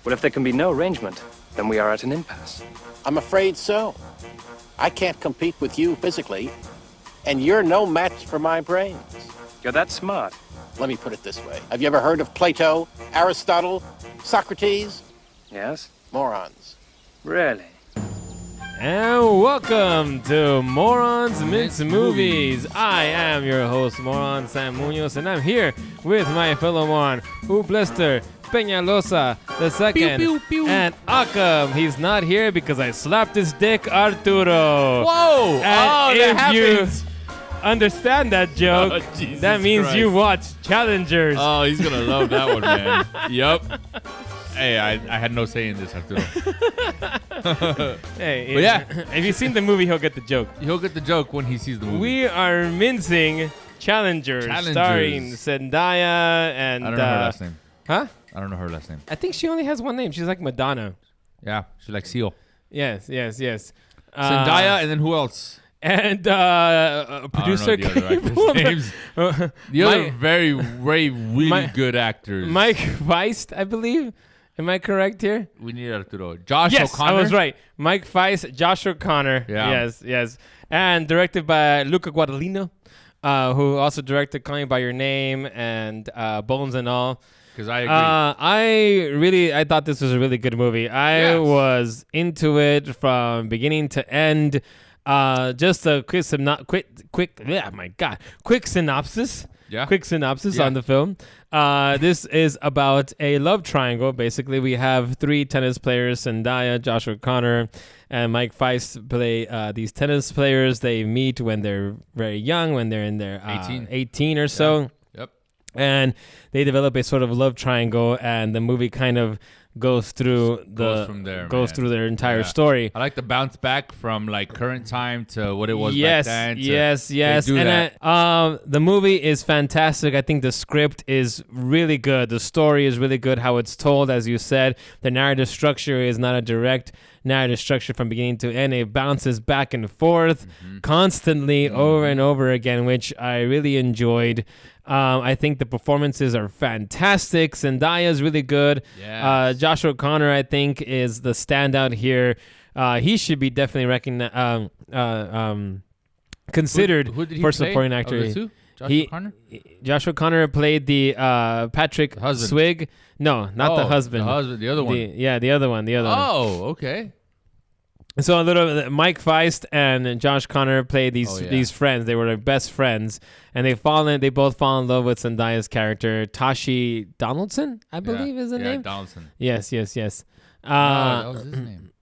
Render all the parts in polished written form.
Well, if there can be no arrangement, then we are at an impasse. I'm afraid so. I can't compete with you physically, and you're no match for my brains. You're that smart. Let me put it this way. Have you ever heard of Plato, Aristotle, Socrates? Yes? Morons. Really? And welcome to Morons Mince Movies. I am your host, Moron Sam Munoz, and I'm here with my fellow moron, Blister Peñalosa II, Pew, pew, pew. and Akam. He's not here because I slapped his dick, Arturo. Whoa! And That you happens. understand that joke, Oh, Jesus that means Christ. you watch Challengers. Oh, he's gonna love that one, man. Yup. Hey, I had no say in this, Arturo. Hey, But yeah. if you've seen the movie, he'll get the joke. He'll get the joke when he sees the movie. We are mincing Challengers, starring Zendaya and... I don't know her last name. Huh? I don't know her last name. I think she only has one name. She's like Madonna. Yeah, she likes Seal. Yes. Zendaya, and then who else? And producer... I don't know the other actors' names. The other very really good actors. Mike Faist, I believe. Am I correct here? We need Arturo. Josh Yes, O'Connor. I was right. Mike Faist, Josh O'Connor. Yeah. Yes. And directed by Luca Guadagnino, who also directed Call Me By Your Name and Bones and All. Because I agree. I thought this was a really good movie. I was into it from beginning to end. Just a quick synopsis. Yeah. Quick synopsis on the film. This is about a love triangle. Basically, we have three tennis players: Zendaya, Josh O'Connor, and Mike Faist play these tennis players. They meet when they're very young, when they're in their 18 or so. Yep. And they develop a sort of love triangle, and the movie kind of goes through their entire story. I like the bounce back from like current time to what it was yes, back then. Yes. And the movie is fantastic. I think the script is really good. The story is really good. How it's told, as you said, the narrative structure is not a direct narrative structure from beginning to end. It bounces back and forth constantly over and over again, which I really enjoyed. I think the performances are fantastic. Zendaya is really good. Yes. Josh O'Connor, I think, is the standout here. He should be definitely considered who did he for play? supporting actor. Of the two? O'Connor? Josh O'Connor played the Patrick husband. Swig. No, not the husband. The other one. The other one. Oh, okay. So Mike Faist and Josh Connor played these friends. They were like best friends, and they both fall in love with Zendaya's character, Tashi Donaldson, I believe is the name. Yeah, Donaldson. Yes. That was his name.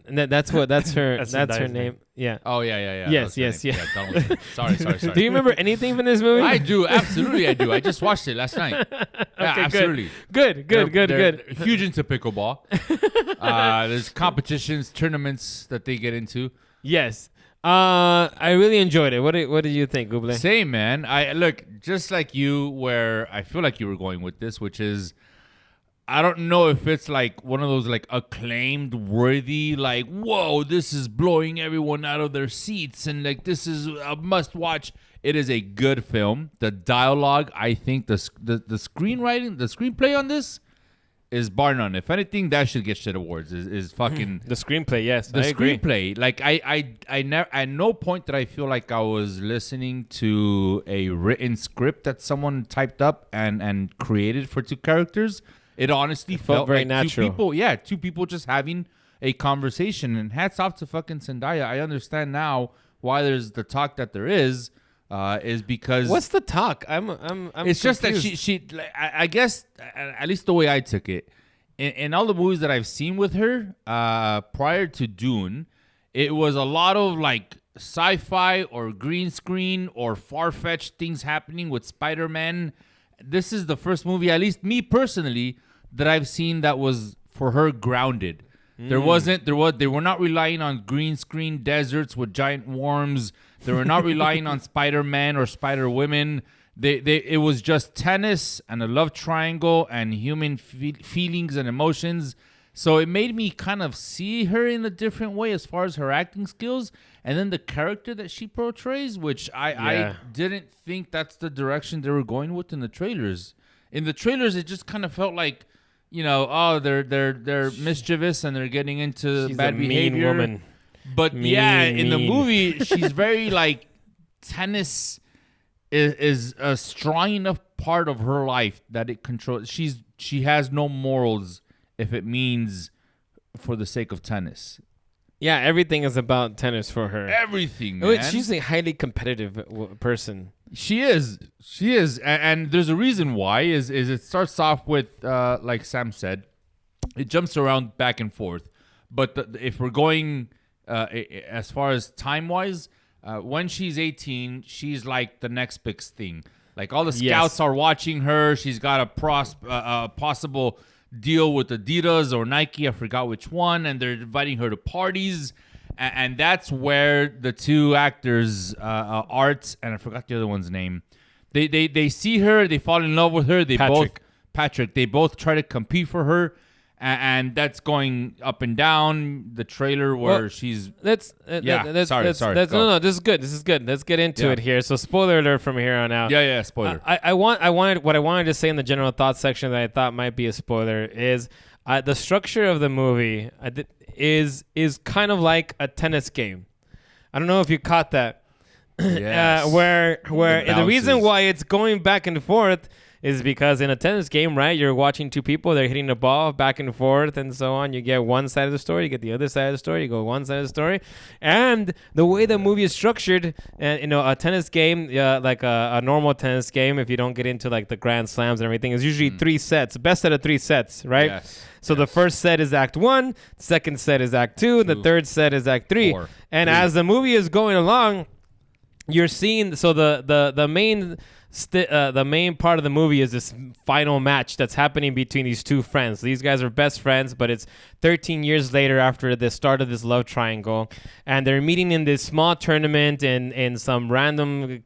That's her name. Yeah. Oh yeah. Yes. Donaldson. Sorry. Do you remember anything from this movie? I do, absolutely. I do. I just watched it last night. Yeah, absolutely. Good. They're huge into pickleball. There's competitions, tournaments that they get into. Yes. I really enjoyed it. What did you think, Guble? Same, man. I look just like you, where I feel like you were going with this, which is, I don't know if it's like one of those like acclaimed worthy, like, whoa, this is blowing everyone out of their seats and like this is a must watch. It is a good film. The dialogue, I think the screenwriting, the screenplay on this is bar none. If anything, that should get shit awards. Is fucking the screenplay. Yes, the I agree. screenplay. Like I never, at no point did I feel like I was listening to a written script that someone typed up and created for two characters. It honestly felt very like natural. Two people just having a conversation. And hats off to fucking Zendaya. I understand now why there's the talk that there is because what's the talk? I'm it's just that confused. she I guess at least the way I took it in all the movies that I've seen with her prior to Dune, it was a lot of like sci-fi or green screen or far-fetched things happening with Spider-Man. This is the first movie, at least me personally, that I've seen that was for her grounded. They were not relying on green screen deserts with giant worms. They were not relying on Spider-Man or Spider-Women. It was just tennis and a love triangle and human feelings and emotions. So it made me kind of see her in a different way as far as her acting skills. And then the character that she portrays, which I didn't think that's the direction they were going with in the trailers. In the trailers, it just kind of felt like they're mischievous and they're getting into She's bad a mean behavior. woman. But in the Mean. movie, she's very like tennis is a strong enough part of her life that it controls. She has no morals if it means for the sake of tennis. Yeah, everything is about tennis for her. Everything, Wait, man. she's a highly competitive person. She is, and there's a reason why. Is it starts off with like Sam said, it jumps around back and forth. But if we're going as far as time wise, when she's 18, she's like the next big thing. Like all the scouts are watching her. She's got a possible deal with Adidas or Nike. I forgot which one, and they're inviting her to parties. And that's where the two actors, Art and I forgot the other one's name, they see her, they fall in love with her. Patrick. They both try to compete for her, and that's going up and down. The trailer where she's Sorry. No, this is good. Let's get into it here. So spoiler alert from here on out. Yeah, spoiler. I wanted to say in the general thoughts section that I thought might be a spoiler is the structure of the movie is kind of like a tennis game. I don't know if you caught that. Yes. Where the reason bounces. why it's going back and forth is because in a tennis game, right, you're watching two people, they're hitting the ball back and forth and so on. You get one side of the story, you get the other side of the story, you go one side of the story. And the way the movie is structured, and a tennis game, like a normal tennis game, if you don't get into like the grand slams and everything, is usually 3 sets, best out of 3 sets, right? Yes. So the first set is Act 1, second set is Act 2, the third set is Act 3. And as the movie is going along, you're seeing the main part of the movie is this final match that's happening between these two friends. These guys are best friends, but it's 13 years later after the start of this love triangle, and they're meeting in this small tournament in some random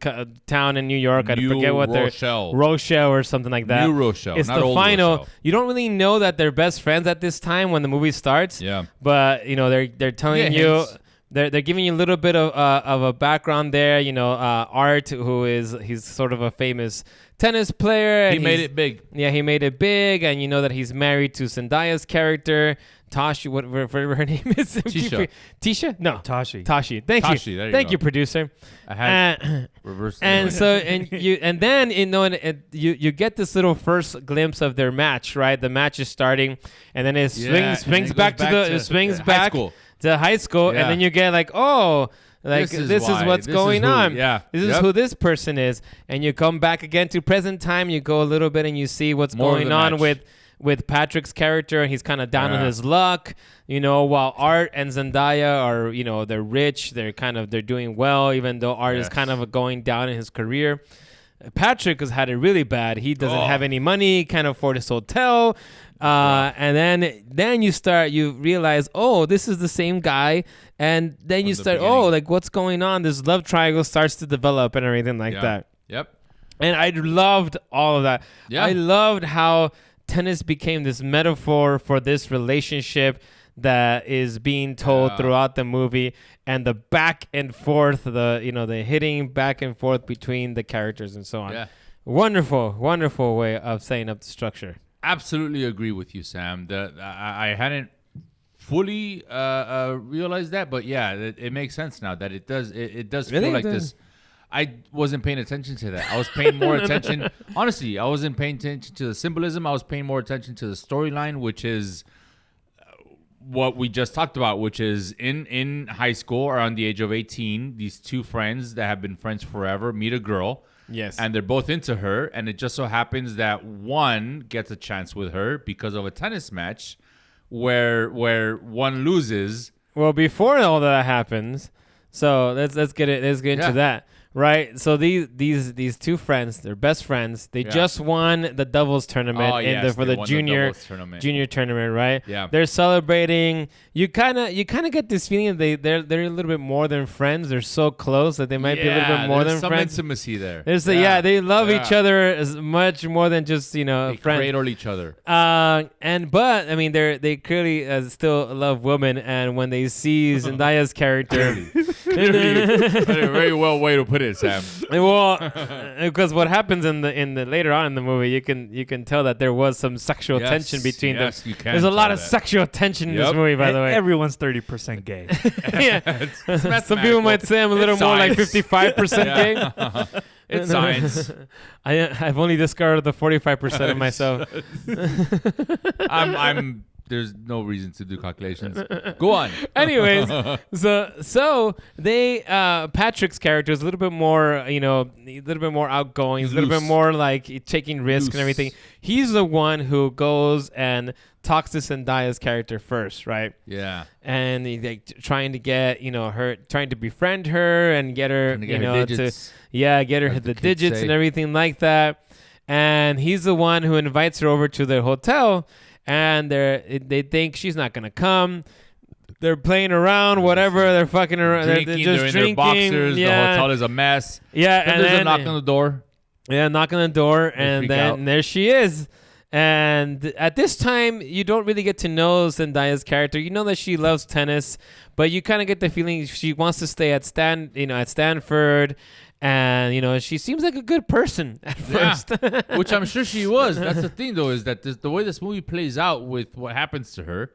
town in New York. I forget what Rochelle or something like that. New Rochelle. It's not the old final. Rochelle. You don't really know that they're best friends at this time when the movie starts. Yeah. But they're telling you. Hints. They're giving you a little bit of a background there. Art, he's sort of a famous tennis player. He made it big. Yeah, he made it big, and you know that he's married to Zendaya's character, Tashi, whatever her name is. Tisha? No. Tashi. Tashi. Thank Tashi, you. there you Thank go. you, producer. I had reverse. And then you get this little first glimpse of their match, right? The match is starting, and then it swings back to high school, and then you get like, oh, like this is what's going on. Yeah, this is who this person is, and you come back again to present time. You go a little bit, and you see what's going on with Patrick's character, and he's kind of down on his luck. While Art and Zendaya are, they're rich, they're doing well, even though Art is kind of going down in his career. Patrick has had it really bad. He doesn't have any money, can't afford his hotel. And then you realize, oh, this is the same guy. And then you start, what's going on? This love triangle starts to develop and everything like that. Yep. And I loved all of that. Yeah. I loved how tennis became this metaphor for this relationship that is being told throughout the movie, and the back and forth, the hitting back and forth between the characters and so on. Yeah. Wonderful way of setting up the structure. Absolutely agree with you, Sam. I hadn't fully realized that, but yeah, it makes sense now that it does. It does Really? feel like this. I wasn't paying attention to that. I was paying more attention. Honestly, I wasn't paying attention to the symbolism. I was paying more attention to the storyline, which is what we just talked about, which is in high school, around the age of 18, these two friends that have been friends forever meet a girl. Yes. And they're both into her, and it just so happens that one gets a chance with her because of a tennis match where one loses. Well, before all that happens, so let's get into that. Right, so these two friends, they're best friends. They just won the doubles tournament for the junior tournament, right? Yeah, they're celebrating. You kind of get this feeling that they're a little bit more than friends. They're so close that they might be a little bit more than some friends. Intimacy there. There's they love each other as much more than just they friends. cradle each other. But I mean they clearly still love women, and when they see Zendaya's character A very well way to put it, Sam. Well, because what happens in the later on in the movie, you can tell that there was some sexual tension between them. You can There's a lot tell of that. sexual tension in this movie, by the way. Everyone's 30% gay. Yeah. Some people might say I'm a little more like 55% gay. It's science. I've only discarded the 45% of myself. I'm. There's no reason to do calculations. Go on. Anyways, so they Patrick's character is a little bit more, a little bit more outgoing. He's a little bit more like taking risks and everything. He's the one who goes and talks to Zendaya's character first, right? Yeah. And he's like trying to get, her, trying to befriend her and get her, Trying to get her digits. get her As the the kids digits say. and everything like that. And he's the one who invites her over to their hotel. And they think she's not gonna come. They're playing around, whatever. They're fucking around. They're just they're in drinking. their boxers. Yeah. The hotel is a mess. Yeah, Then and there's then a knock on the door. Yeah, knock on the door, and freak then out. there she is. And at this time, you don't really get to know Zendaya's character. You know that she loves tennis, but you kind of get the feeling she wants to stay at Stanford. And, she seems like a good person at first. Which I'm sure she was. That's the thing, though, is that the way this movie plays out with what happens to her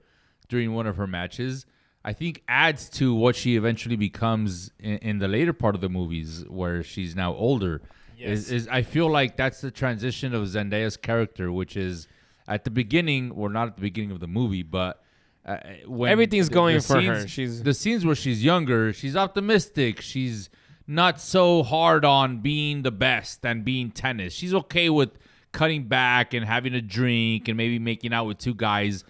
during one of her matches, I think adds to what she eventually becomes in the later part of the movies where she's now older. Yes. Is I feel like that's the transition of Zendaya's character, which is at the beginning, or not at the beginning of the movie, but when Everything's going for scenes, her. She's the scenes where she's younger, she's optimistic, she's not so hard on being the best and being tennis. She's okay with cutting back and having a drink and maybe making out with two guys,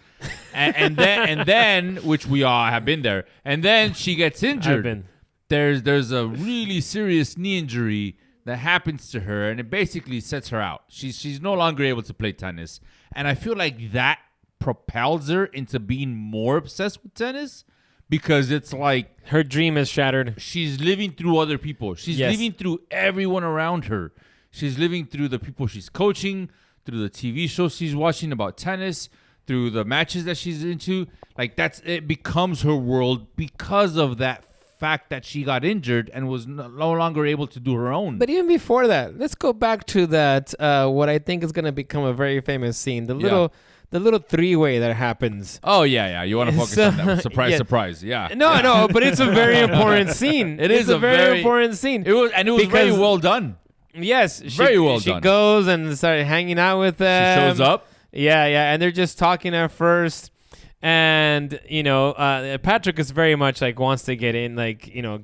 and then which we all have been there. And then she gets injured. I've been. There's a really serious knee injury that happens to her, and it basically sets her out. She's no longer able to play tennis, and I feel like that propels her into being more obsessed with tennis. Because it's like her dream is shattered. she's living through other people. She's Yes. living through everyone around her. She's living through the people she's coaching, through the TV shows she's watching about tennis, through the matches that she's into. Like it becomes her world because of that fact that she got injured and was no longer able to do her own. But even before that, let's go back to that. What I think is going to become a very famous scene. The little three-way that happens. Oh, yeah. You want to focus on that. Surprise, yeah. surprise. Yeah. No, but it's a very important scene. It It's is a a very very- important scene. It was very Because- well done. Yes, Very well she done. goes and started hanging out with them. She shows up. Yeah, and they're just talking at first. And, Patrick is very much like wants to get in,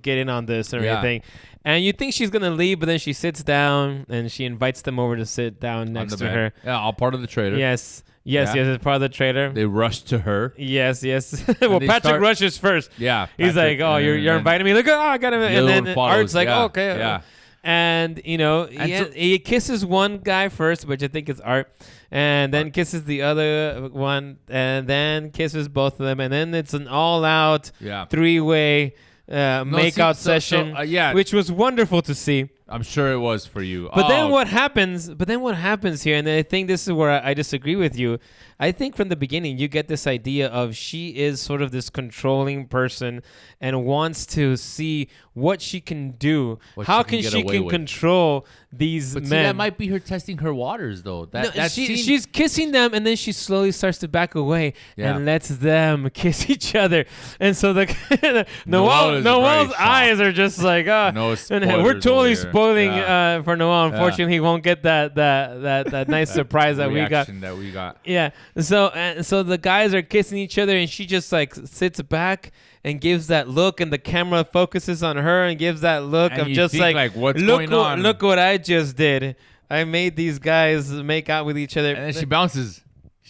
get in on this and Yeah. everything. And you think she's going to leave, but then she sits down and she invites them over to sit down next On to the bed. her. Yeah, all part of the trailer. Yes, Yeah. it's part of the trailer. They rush to her. Yes. Well, they Patrick start- rushes first. Yeah. He's Patrick, like, "Oh, and you're then inviting me." Look, I got him. the And other then one follows. Art's like, Yeah, "Oh, okay." yeah. And so- he kisses one guy first, which I think is Art, and then kisses the other one, and then kisses both of them, and then it's an all-out Yeah. three-way makeout session, yeah. which was wonderful to see. I'm sure it was for you. But then Oh, what happens? Here, and I think this is where I disagree with you. I think from the beginning you get this idea of she is sort of this controlling person and wants to see what she can do. What How she can can get she away with. control these But see, men? that might be her testing her waters, though. That scene, She's kissing them, and then she slowly starts to back away Yeah. and lets them kiss each other. And so Noel is Noel's very eyes are just like, No and spoilers we're totally over here. spoiling Yeah. for Noel. Unfortunately, he won't get that nice surprise that we got. reaction that we got. Yeah. So the guys are kissing each other, and she just like sits back and gives that look, and the camera focuses on her and gives that look And of you just think, like, what's going on? Look what I just did. I made these guys make out with each other. And then she bounces.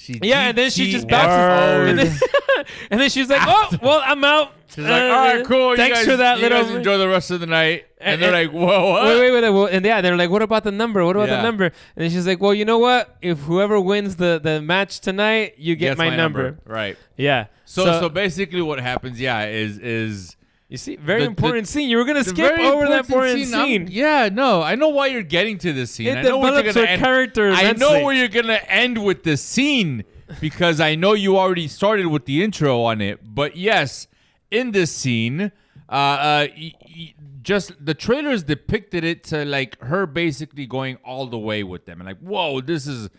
Yeah, and then she just DT bounces. And word. then, and then she's like, "Oh, well, I'm out." She's like, all right, cool. Thanks you guys, for that you little. guys enjoy the rest of the night. And, And- they're like, whoa, what? Wait. And yeah, they're like, "What about the number? What about the Yeah. number?" And then she's like, "Well, you know what? If whoever wins the match tonight, you get Gets my number." Right. Yeah. So basically what happens, is you see, very the- important scene. You were gonna the skip very over that important I'm- scene. Yeah, no, I know why you're getting to this scene. It I know where you're develops gonna her end. character I immensely. know where you're gonna end with this scene because I know you already started with the intro on it. But yes, in this scene, Just the trailers depicted it to like her basically going all the way with them, and like, whoa, this is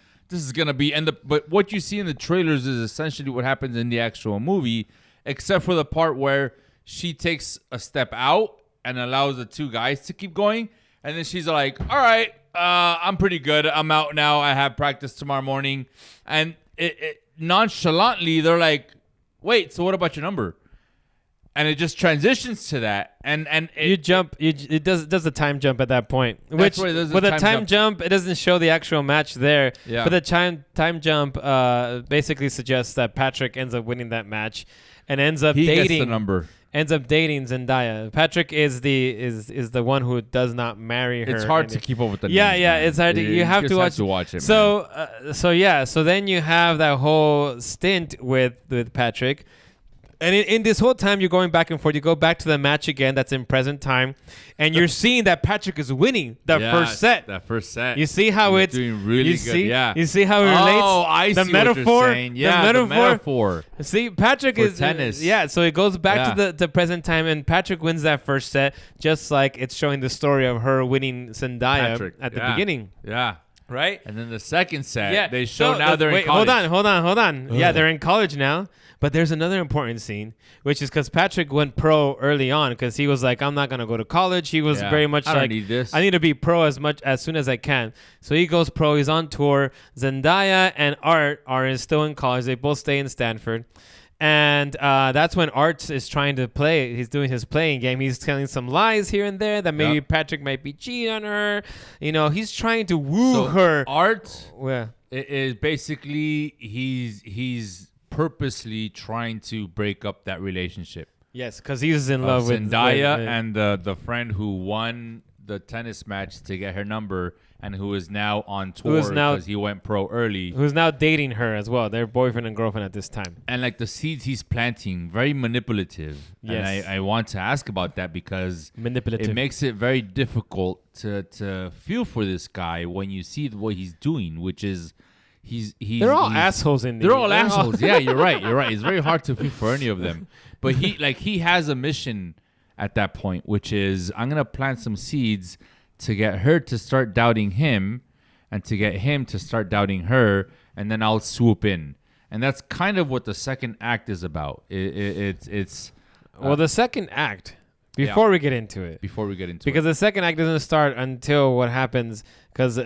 gonna be. But what you see in the trailers is essentially what happens in the actual movie, except for the part where she takes a step out and allows the two guys to keep going, and then she's like, all right, I'm pretty good. I'm out now. I have practice tomorrow morning, and it nonchalantly they're like, wait, so what about your number? And it just transitions to that, and it does the time jump at that point. Which with the time jump, it doesn't show the actual match there. Yeah. But the time jump basically suggests that Patrick ends up winning that match, and ends up he dating. gets the number. Ends up dating Zendaya. Patrick is the one who does not marry her. It's hard to keep up with the yeah, names, yeah. man. It's hard. You have to watch it. So then you have that whole stint with Patrick. And in this whole time, you're going back and forth. You go back to the match again that's in present time, and you're seeing that Patrick is winning first set. That first set. You see how it's doing really good. See, yeah. You see how it relates? Oh, I the see metaphor, what you're saying. Yeah, the metaphor. See, Patrick For is tennis. Yeah, so it goes back to the present time, and Patrick wins that first set, just like it's showing the story of her winning Zendaya at the beginning. Yeah. Right? And then the second set, they show now they're in college. college. Hold on. Yeah, they're in college now. But there's another important scene, which is because Patrick went pro early on because he was like, I'm not going to go to college. He was very much I don't like, need this. I need to be pro as soon as I can. So he goes pro. He's on tour. Zendaya and Art are still in college. They both stay in Stanford. And that's when Art is trying to play. He's doing his playing game. He's telling some lies here and there that maybe Patrick might be cheating on her. You know, he's trying to woo her. Art is basically he's purposely trying to break up that relationship. Yes, because he's in love with Zendaya and the friend who won the tennis match to get her number and who is now on tour because he went pro early. Who's now dating her as well. They're boyfriend and girlfriend at this time. And like the seeds he's planting, very manipulative. Yes. And I want to ask about that because manipulative. It makes it very difficult to feel for this guy when you see what he's doing, which is they're all assholes in there. They're all assholes. Yeah, you're right. It's very hard to feel for any of them. But he has a mission at that point, which is I'm gonna plant some seeds to get her to start doubting him, and to get him to start doubting her, and then I'll swoop in. And that's kind of what the second act is about. It's the second act. Before we get into it. Because the second act doesn't start until what happens, because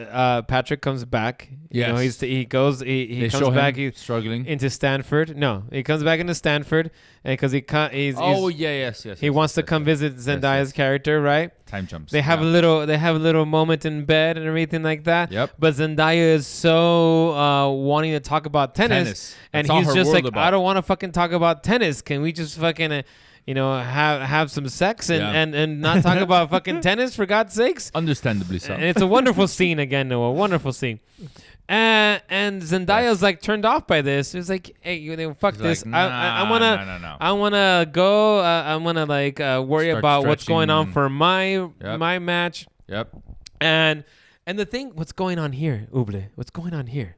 Patrick comes back. You know, he comes back. He's struggling into Stanford. No, he comes back into Stanford, and because he wants to come visit Zendaya's character, right? Time jumps. They have a little moment in bed and everything like that. Yep. But Zendaya is so wanting to talk about tennis. And he's just like, I don't want to fucking talk about tennis. Can we just fucking have some sex and not talk about fucking tennis, for God's sakes? Understandably so. And it's a wonderful scene again, Noah. Wonderful scene. And Zendaya's like turned off by this. It's like, hey, fuck He's this. like, I wanna go. I wanna worry about what's going on for my match. Yep. And the thing, what's going on here, Uble? What's going on here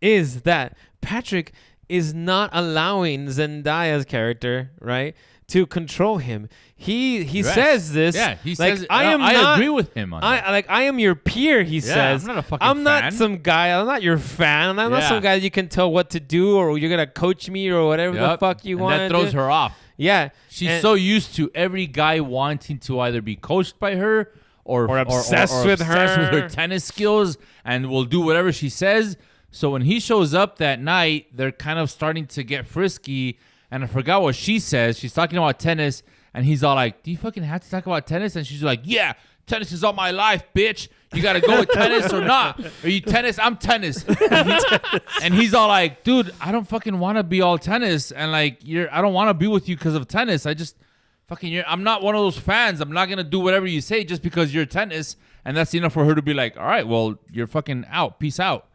is that Patrick is not allowing Zendaya's character, right, to control him. He says this. Yeah, he like, says. I agree with him on that. I am your peer. He says. I'm not a fucking I'm not fan. some guy. I'm not your fan. I'm not some guy that you can tell what to do or you're gonna coach me or whatever the fuck you want. That throws her off. Yeah, she's so used to every guy wanting to either be coached by her or obsessed with her tennis skills and will do whatever she says. So when he shows up that night, they're kind of starting to get frisky. And I forgot what she says. She's talking about tennis. And he's all like, do you fucking have to talk about tennis? And she's like, yeah, tennis is all my life, bitch. You got to go with tennis or not? Are you tennis? I'm tennis. And he's all like, dude, I don't fucking want to be all tennis. And I don't want to be with you because of tennis. I just I'm not one of those fans. I'm not going to do whatever you say just because you're tennis. And that's enough for her to be like, all right, well, you're fucking out. Peace out.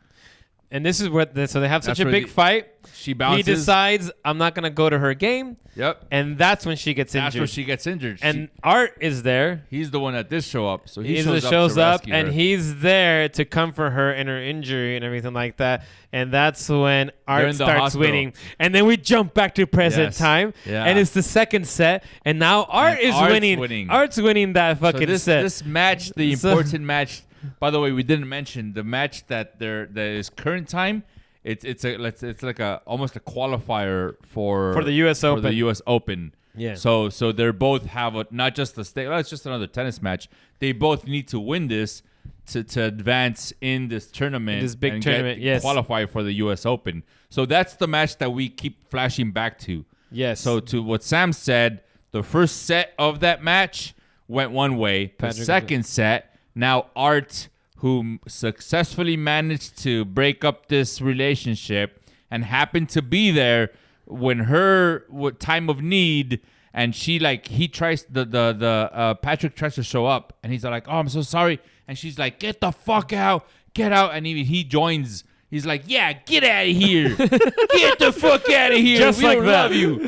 And this is what so they have such That's a where big fight. She bounces. He decides I'm not gonna go to her game. Yep. And that's when she gets injured. That's where she gets injured. And Art is there. He's the one that did show up. So he He shows up to and rescue her. he's there to comfort her in her injury and everything like that. And that's when in Art the starts hospital. winning. And then we jump back to present Yes. time. Yeah. And it's the second set. And now Art And is Art's winning. winning. Art's winning that So fucking this, set. this match, the So- important match. By the way, we didn't mention the match that is current time. It's like a almost a qualifier for the US Open. For the US Open. Yeah. So they're both have not just the state. It's just another tennis match. They both need to win this to advance in this tournament. This big and tournament, yes. Qualify for the US Open. So that's the match that we keep flashing back to. Yes. So to what Sam said, the first set of that match went one way. The Patrick- second set, now Art, who successfully managed to break up this relationship and happened to be there when her time of need, and she he tries Patrick tries to show up, and he's like, "Oh, I'm so sorry," and she's like, "Get the fuck out, get out," and even he joins. He's like, "Yeah, get out of here, get the fuck out of here, Just we like don't that. love you."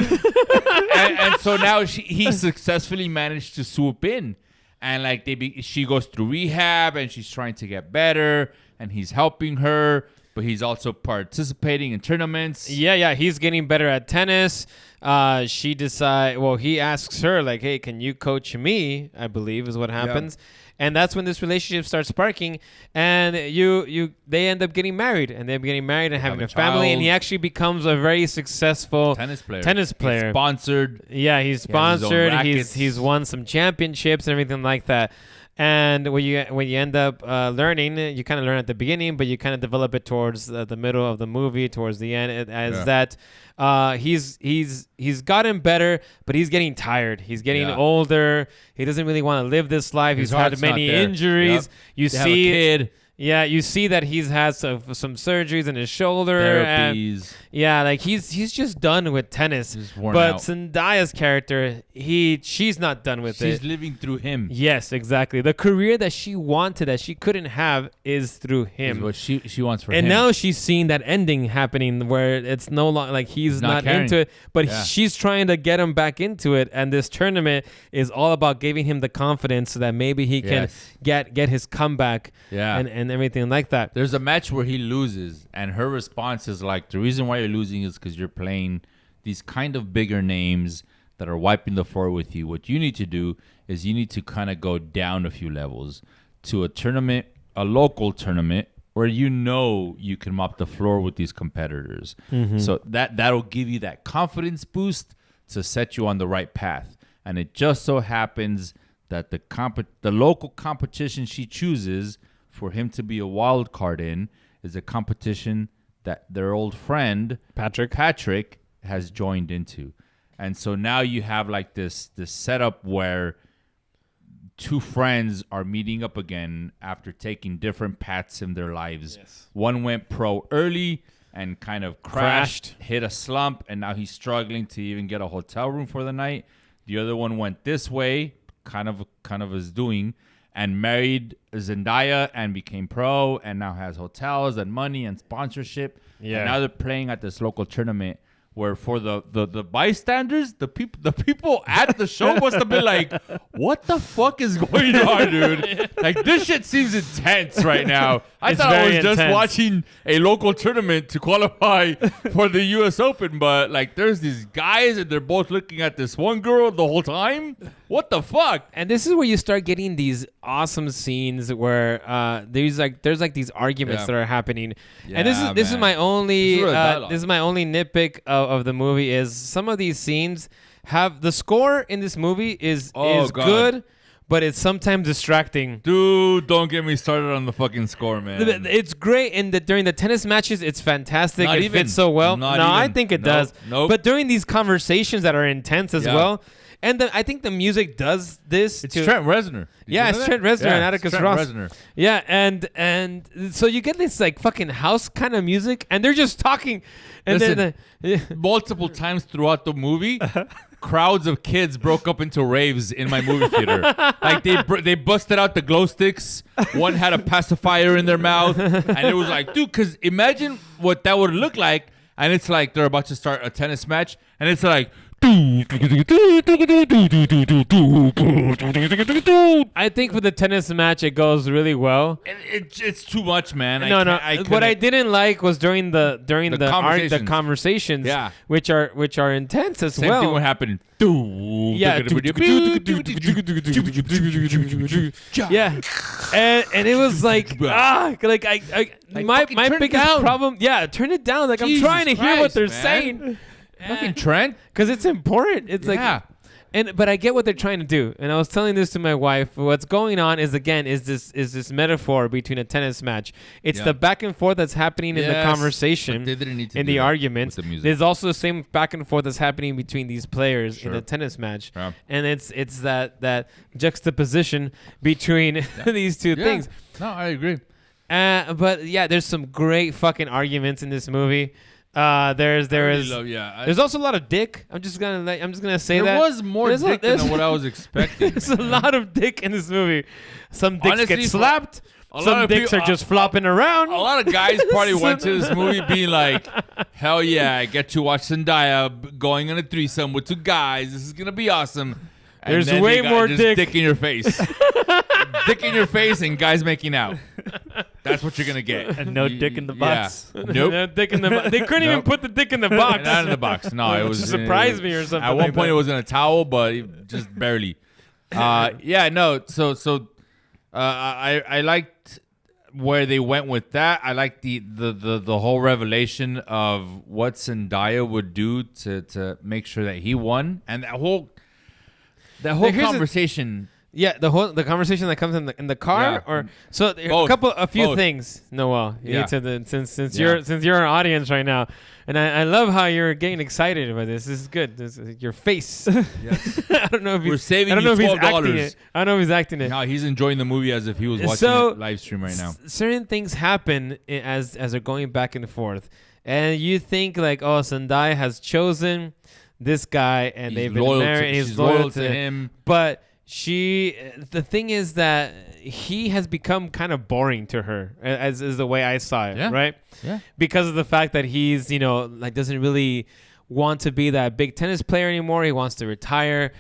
and so now he successfully managed to swoop in, and she goes through rehab, and she's trying to get better, and he's helping her, but he's also participating in tournaments. Yeah, he's getting better at tennis. He asks her like, "Hey, can you coach me?" I believe is what happens. And that's when this relationship starts sparking, and they end up getting married, and having a family, child. and he actually becomes a very successul Tennis player. He's Sponsored. Yeah, he's He has his own sponsored. rackets. He's won some championships and everything like that. And when you end up learning, you kind of learn at the beginning, but you kind of develop it towards the middle of the movie, towards the end, that he's gotten better, but he's getting tired. He's getting older. He doesn't really want to live this life. His He's had heart's not many there. injuries. Yep. They have a kid. Yeah, you see that he's had some surgeries in his shoulder. Therapies. And he's just done with tennis. He's worn but out. Zendaya's character, she's not done with She's it. living through him. Yes, exactly. The career that she wanted, that she couldn't have, is through Is him. what she wants for And him. now she's seeing that ending happening where it's no longer like he's not caring. into it, but Yeah. she's trying to get him back into it. And this tournament is all about giving him the confidence so that maybe he can get his comeback and everything like that. There's a match where he loses, and her response is like, the reason why you're losing is because you're playing these kind of bigger names that are wiping the floor with you. What you need to do is you need to kind of go down a few levels to a tournament, a local tournament, where you know you can mop the floor with these competitors. So that'll give you that confidence boost to set you on the right path. And it just so happens that the local competition she chooses for him to be a wild card in is a competition that their old friend Patrick has joined into. And so now you have like this setup where two friends are meeting up again after taking different paths in their lives. Yes. One went pro early and kind of crashed, hit a slump, and now he's struggling to even get a hotel room for the night. The other one went this way, kind of is doing, and married Zendaya and became pro, and now has hotels and money and sponsorship. Yeah. And now they're playing at this local tournament where for the bystanders, the people at the show must have been like, what the fuck is going on, dude? Like, this shit seems intense right now. I thought I was just intense. watching a local tournament to qualify for the US Open, but like there's these guys and they're both looking at this one girl the whole time. What the fuck? And this is where you start getting these awesome scenes where there's these arguments that are happening. And this is my only nitpick of the movie is some of these scenes have the score in this movie is good, but it's sometimes distracting. Dude, don't get me started on the fucking score, man. It's great during the tennis matches. It's fantastic. Not it even. fits so well. Not I even. think it Nope. does. Nope. But during these conversations that are intense as well. And I think the music does this. It's Trent Reznor. It's Trent Reznor and Atticus Ross. Reznor. Yeah, and so you get this like fucking house kind of music, and they're just talking, and Listen, then multiple times throughout the movie, crowds of kids broke up into raves in my movie theater. Like they busted out the glow sticks. One had a pacifier in their mouth, and it was like, dude, because imagine what that would look like. And it's like they're about to start a tennis match, and it's like. I think for the tennis match, it goes really well. It's too much, man. No. What I didn't like was during the conversations, yeah, which are intense as Same well. thing would happen. Yeah, yeah, and it was like my biggest problem. Yeah, turn it down. Like Jesus I'm trying to hear what Christ, they're man. saying. Fucking Trent, because it's important. It's like, but I get what they're trying to do. And I was telling this to my wife. What's going on is this metaphor between a tennis match. It's the back and forth that's happening in the conversation, they didn't need to in do the that arguments. with the music. There's also the same back and forth that's happening between these players in a tennis match, and it's that juxtaposition between these two things. No, I agree. But yeah, there's some great fucking arguments in this movie. There's also a lot of dick. I'm just gonna say there that was more dick than what I was expecting. There's a lot of dick in this movie. Some dicks Honestly, get slapped. Some dicks are just flopping around. A lot of guys probably went to this movie being like, "Hell yeah, I get to watch Zendaya going on a threesome with two guys. This is gonna be awesome." And there's then way more dick in your face. Dick in your face and guys making out. That's what you're gonna get. And no dick in the box. Yeah. Nope. No dick in the box. They couldn't even put the dick in the box. Not in the box. No, it was just surprised me or something. At one point, it was in a towel, but just barely. Yeah, no. So, I liked where they went with that. I liked the whole revelation of what Zendaya would do to make sure that he won, and that whole conversation. Yeah, the conversation that comes in the car, or so a few things. Noel, since you're an audience right now, and I love how you're getting excited about this. This is good. This is your face. Yes. I don't know if we're saving you $12. I don't know if he's acting it. No, he's enjoying the movie as if he was watching it live stream right now. Certain things happen as they're going back and forth, and you think like, oh, Zendaya has chosen this guy, and they've been married, and he's loyal to him, but. The thing is that he has become kind of boring to her, as is the way I saw it, right? Yeah. Because of the fact that he's, doesn't really want to be that big tennis player anymore. He wants to retire.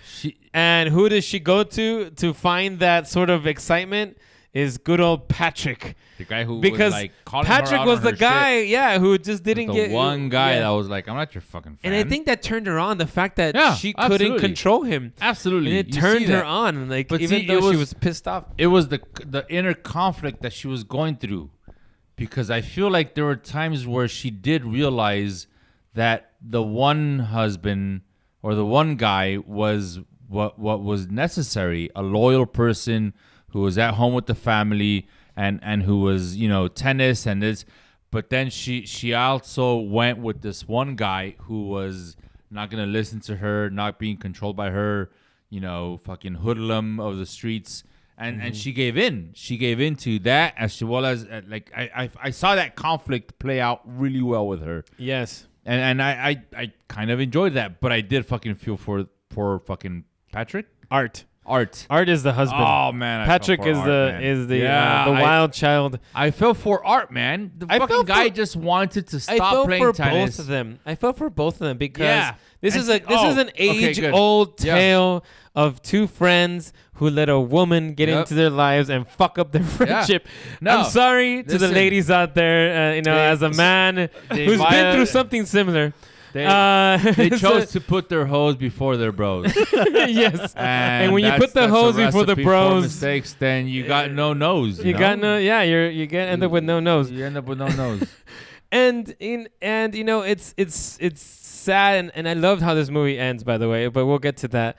And who does she go to find that sort of excitement? Is good old Patrick. The guy who was like calling Patrick her out was on the her guy, shit. Who just didn't the get one guy that was like, I'm not your fucking fan. And I think that turned her on. The fact that she couldn't control him, absolutely, and it turned her on. Like, but even though she was pissed off, it was the inner conflict that she was going through, because I feel like there were times where she did realize that the one husband or the one guy was what was necessary, a loyal person who was at home with the family and who was, tennis and this. But then she also went with this one guy who was not going to listen to her, not being controlled by her, fucking hoodlum of the streets. And she gave in. She gave in to that, as well as, I saw that conflict play out really well with her. Yes. And I kind of enjoyed that, but I did fucking feel for fucking Patrick. Art is the husband. Oh man, Patrick is the wild child. I felt for Art, man. The fucking guy just wanted to stop playing tennis. I felt for both of them because this is an age-old tale of two friends who let a woman get into their lives and fuck up their friendship. No, I'm sorry to the ladies out there. As a man who's been through something similar. They chose to put their hoes before their bros. Yes, and when you put the hoes before the bros, mistakes, then you got no nose. You got no. Yeah, you end up with no nose. You end up with no nose. and it's sad, and I loved how this movie ends, by the way. But we'll get to that.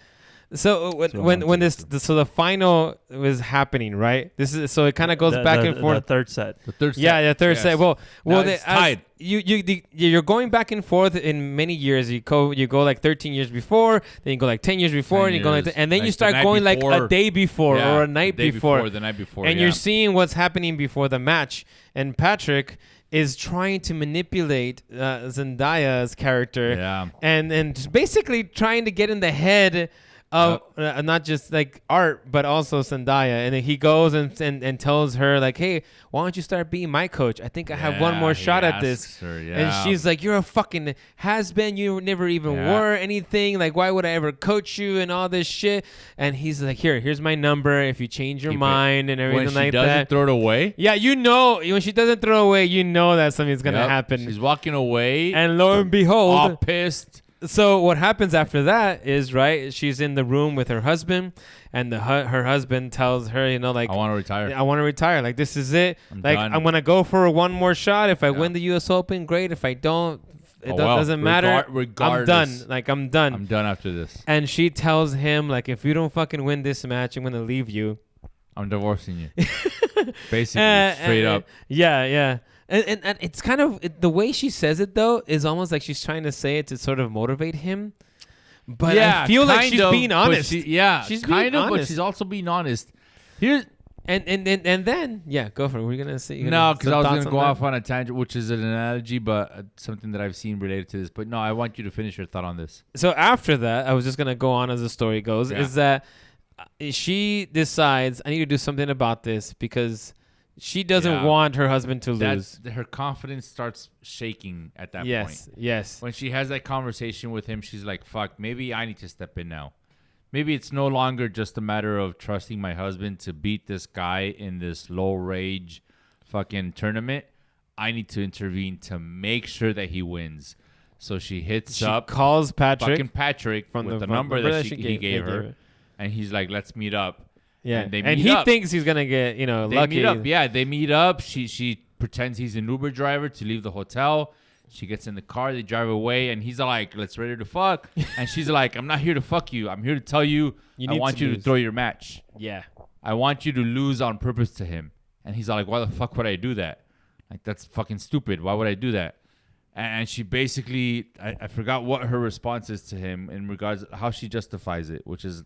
So the final was happening, right? It kind of goes back and forth. The third set. Yeah, the third set. Well, tied. You're going back and forth in many years. You go like 13 years before, then you go like 10 years before, and you go and then you start going like a day before or a night before, the night before, and you're seeing what's happening before the match. And Patrick is trying to manipulate Zendaya's character, Yeah. and basically trying to get in the head of not just like Art, but also Zendaya. And then he goes and tells her like, hey, why don't you start being my coach? I think I have one more shot at this. Her, And she's like, you're a fucking has-been. You never even were anything. Like, why would I ever coach you and all this shit? And he's like, here's my number. If you change your mind and everything like that. When she doesn't throw it away? Yeah, you know, when she doesn't throw it away, you know that something's going to happen. She's walking away. And lo and behold. All pissed. So what happens after that is, right, she's in the room with her husband, and her husband tells her, you know, like, I want to retire. I want to retire. Like, this is it. I'm like, done. I'm going to go for one more shot. If I win the U.S. Open, great. If I don't, it doesn't matter. I'm done. Like, I'm done. I'm done after this. And she tells him, like, if you don't fucking win this match, I'm going to leave you. I'm divorcing you. Basically, straight up. Yeah. And it's kind of the way she says it though is almost like she's trying to say it to sort of motivate him. But I feel like she's being honest. She's kind of, but she's also being honest. Here's and then go for it. We're gonna see. No, because I was gonna go off on a tangent, which is an analogy, but something that I've seen related to this. But no, I want you to finish your thought on this. So after that, I was just gonna go on as the story goes. Is that she decides I need to do something about this because she doesn't want her husband to lose. Her confidence starts shaking at that point. Yes. When she has that conversation with him, she's like, fuck, maybe I need to step in now. Maybe it's no longer just a matter of trusting my husband to beat this guy in this low rage fucking tournament. I need to intervene to make sure that he wins. So she calls Patrick from the number that he gave her. And he's like, let's meet up. Yeah, and he thinks he's gonna get lucky. Meet up. Yeah, they meet up. She pretends he's an Uber driver to leave the hotel. She gets in the car. They drive away, and he's like, "Let's ready to fuck." And she's like, "I'm not here to fuck you. I'm here to tell you, I want you to throw your match. Yeah, I want you to lose on purpose to him." And he's like, "Why the fuck would I do that? Like that's fucking stupid. Why would I do that?" And she basically, I forgot what her response is to him in regards to how she justifies it, which is.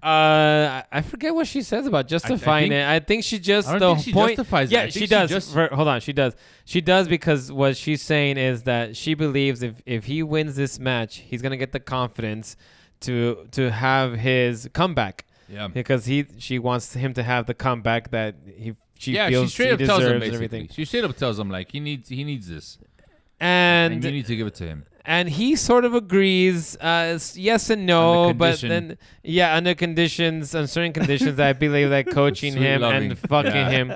I forget what she says about justifying it. I think she just justifies it. Yeah, she does. Hold on, she does. She does because what she's saying is that she believes if he wins this match, he's gonna get the confidence to have his comeback. Yeah, because she wants him to have the comeback that she feels she he deserves him, and everything. She straight up tells him like he needs this, and you need to give it to him. And he sort of agrees, yes and no, but then, under conditions, on certain conditions, that I believe that coaching him and fucking him.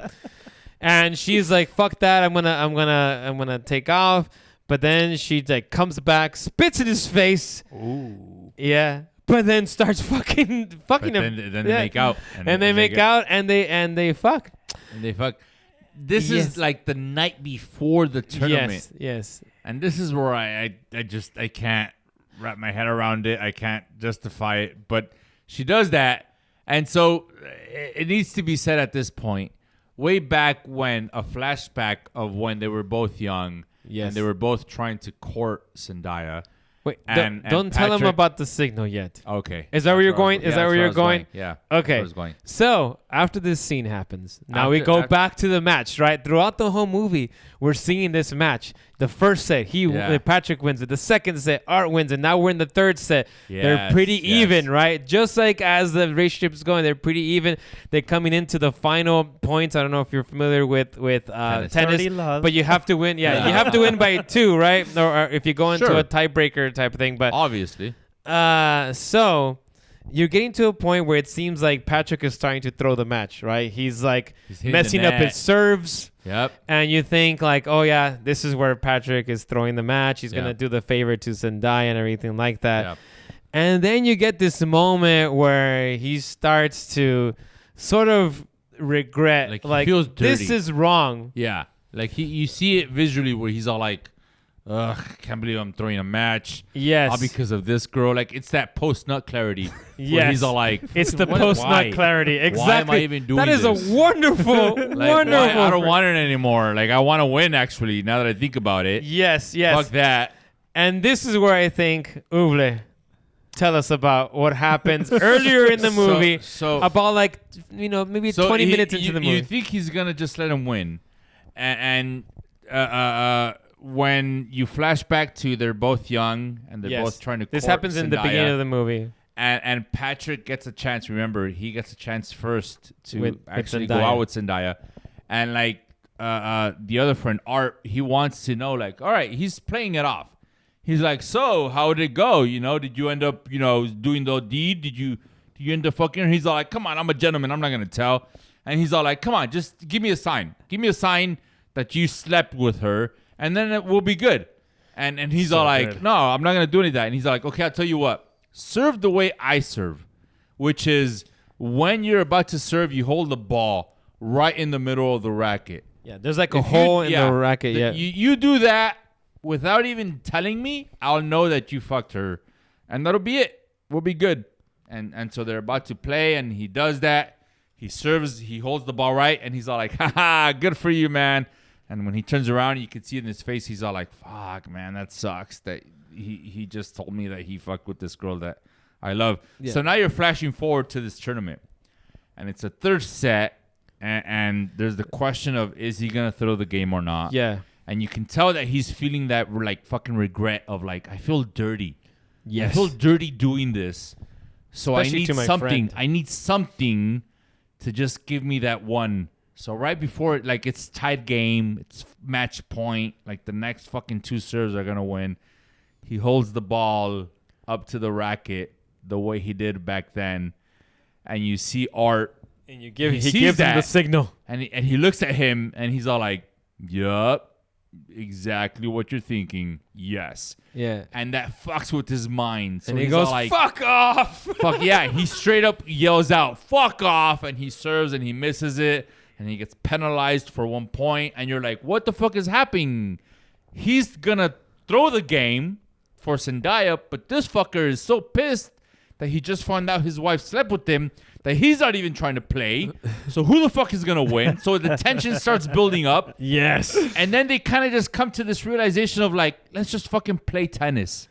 And she's like, "Fuck that! I'm gonna take off." But then she like comes back, spits in his face. Ooh. Yeah. But then starts fucking him. Then they make out. And they make out and they fuck. And they fuck. This is like the night before the tournament. Yes. And this is where I can't wrap my head around it. I can't justify it. But she does that. And so it needs to be said at this point, way back when, a flashback of when they were both young. Yes. And they were both trying to court Zendaya. Wait, don't tell him about the signal yet. Okay. Is that where you're going? Is that where you're going? Yeah. Okay. So after this scene happens, now we go back to the match, right? Throughout the whole movie, we're seeing this match. The first set, Patrick wins it. The second set, Art wins it. Now we're in the third set. They're pretty even, right? Just like as the relationship is going, they're pretty even. They're coming into the final points. I don't know if you're familiar with tennis, but you have to win. Yeah, you have to win by 2, right? Or if you go into a tiebreaker type of thing. But obviously, so you're getting to a point where it seems like Patrick is starting to throw the match, right? He's like messing up his serves. Yep. And you think like, oh yeah, this is where Patrick is throwing the match. He's going to do the favor to Zendaya and everything like that. Yep. And then you get this moment where he starts to sort of regret, like feels dirty. This is wrong. Yeah. Like you see it visually where he's all like, ugh, can't believe I'm throwing a match. Yes. All because of this girl. Like, it's that post-nut clarity. Yes. He's all like, it's the post-nut clarity. Exactly. Why am I even doing this? That is a wonderful, wonderful. I don't want it anymore. Like, I want to win, actually, now that I think about it. Yes. Fuck that. And this is where I think, Uble, tell us about what happens earlier in the movie. About maybe 20 minutes into the movie. You think he's going to just let him win. And when you flash back to they're both young and they're both trying to This court happens in the Zendaya. beginning of the movie. And Patrick gets a chance. Remember, he gets a chance first to With actually go Zendaya. out with Zendaya. And like the other friend, Art, he wants to know, like, all right, he's playing it off. He's like, so how did it go? You know, did you end up, doing the deed? Did you end up fucking her? He's all like, come on, I'm a gentleman. I'm not going to tell. And he's all like, come on, just give me a sign. Give me a sign that you slept with her, and then it will be good. And he's all like, good. no, I'm not going to do any of that. And he's like, okay, I'll tell you what. Serve the way I serve, which is when you're about to serve, you hold the ball right in the middle of the racket. Yeah, there's like a hole in the racket. Yeah, You do that without even telling me, I'll know that you fucked her. And that'll be it. We'll be good. And so they're about to play, and he does that. He serves, he holds the ball right, and he's all like, haha, good for you, man. And when he turns around, you can see it in his face, he's all like, fuck, man, that sucks. That he just told me that he fucked with this girl that I love. Yeah. So now you're flashing forward to this tournament. And it's a third set, and there's the question of, is he going to throw the game or not? yeah, And you can tell that he's feeling that like fucking regret of like, I feel dirty. yes. I feel dirty doing this. So Especially I need to my something. friend. I need something to just give me that one. So right before it, like it's tied game, it's match point. Like the next fucking two serves are gonna win. He holds the ball up to the racket the way he did back then, and you see Art, and he he sees gives him the that. signal. and he looks at him, and he's all like, "Yup, exactly what you're thinking. Yes." Yeah, And that fucks with his mind. So and he he's goes, all like, "Fuck off!" fuck yeah. He straight up yells out, fuck off. And he serves and he misses it. And he gets penalized for 1 point. And you're like, what the fuck is happening? He's going to throw the game for Zendaya. But this fucker is so pissed that he just found out his wife slept with him that he's not even trying to play. So who the fuck is going to win? So the tension starts building up. Yes. And then they kind of just come to this realization of like, let's just fucking play tennis.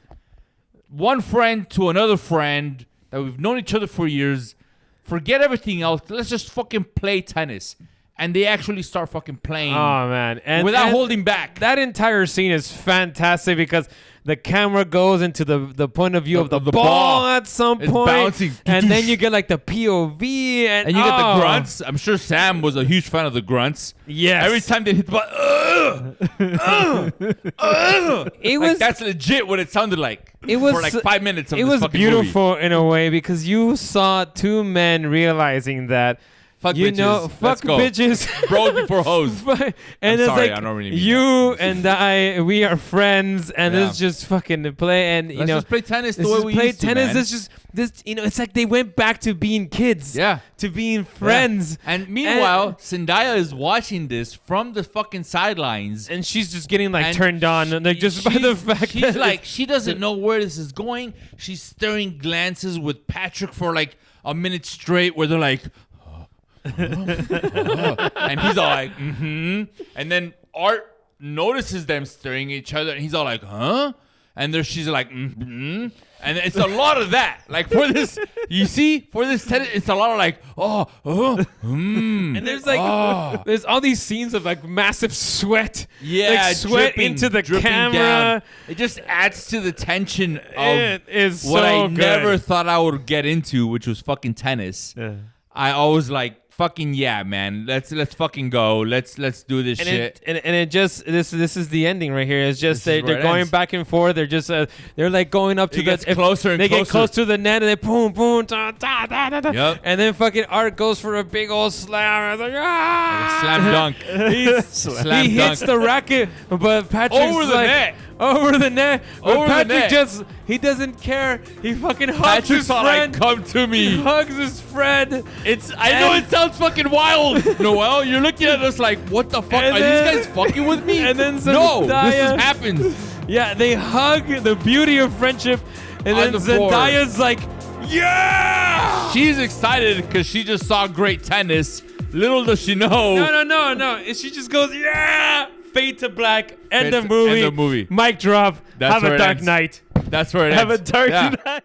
One friend to another friend that we've known each other for years. Forget everything else. Let's just fucking play tennis. And they actually start fucking playing Oh man, and without holding back. That entire scene is fantastic because the camera goes into the point of view of the ball at some It's point, bouncing. and then you get like the POV, and And you get the grunts. I'm sure Sam was a huge fan of the grunts. Yes, Every time they hit the ball, it like was that's legit what it sounded like. It was for like 5 minutes of it this was fucking beautiful in a way because you saw two men realizing that Fuck you bitches. know Let's fuck go. bitches. Bros before hoes. and I'm it's sorry, like I don't really mean you and I, we are friends, and Yeah. it's just fucking play. And you Let's know, just play tennis the let's way just we play used to, tennis. man. It's just this, you know, it's like they went back to being kids, Yeah. to being friends. And meanwhile, Zendaya is watching this from the fucking sidelines. And she's just getting like And turned on, and like just by the fact she's that like, she doesn't know where this is going. She's staring glances with Patrick for like a minute straight, where they're like, and he's all like, mm-hmm. And then Art notices them staring at each other, and he's all like, huh? And there she's like, mm-hmm. And it's a lot of that. Like for this, you see, for this tennis, it's a lot of like, and there's like there's all these scenes of like massive sweat, yeah, like sweat dripping, into the dripping camera. down. It just adds to the tension of It is what so I good. never thought I would get into, which was fucking tennis. Yeah. I always like, fucking yeah, man. Let's fucking go. Let's do this And shit. it just this is the ending right here. It's just This is where they're it going ends. back and forth. They're just they're like going up to It gets the closer and they get closer. close to the net and they boom boom da, da, da, da, da. Yep. And then fucking Art goes for a big old slam. It's like, ah! Slam dunk. Slam He hits dunk. the racket, but Patrick's Over the like, net. over the net. But Over the Patrick net. just he doesn't care. He fucking hugs Patrick's his all like, friend. come to He me. hugs his friend. I know it sounds fucking wild, Noel. You're looking at us like, what the fuck? And Are then- these guys fucking with me? and then no, Zendaya- this has happened. Yeah, they hug, the beauty of friendship, and On then the floor. Zendaya's like, yeah! She's excited because she just saw great tennis. Little does she know. No. And she just goes, yeah! Fade to black, end Fade the to- movie. end the movie. Mic drop. That's Have where a it dark ends. night. That's where it Have a ends. dark Yeah. night.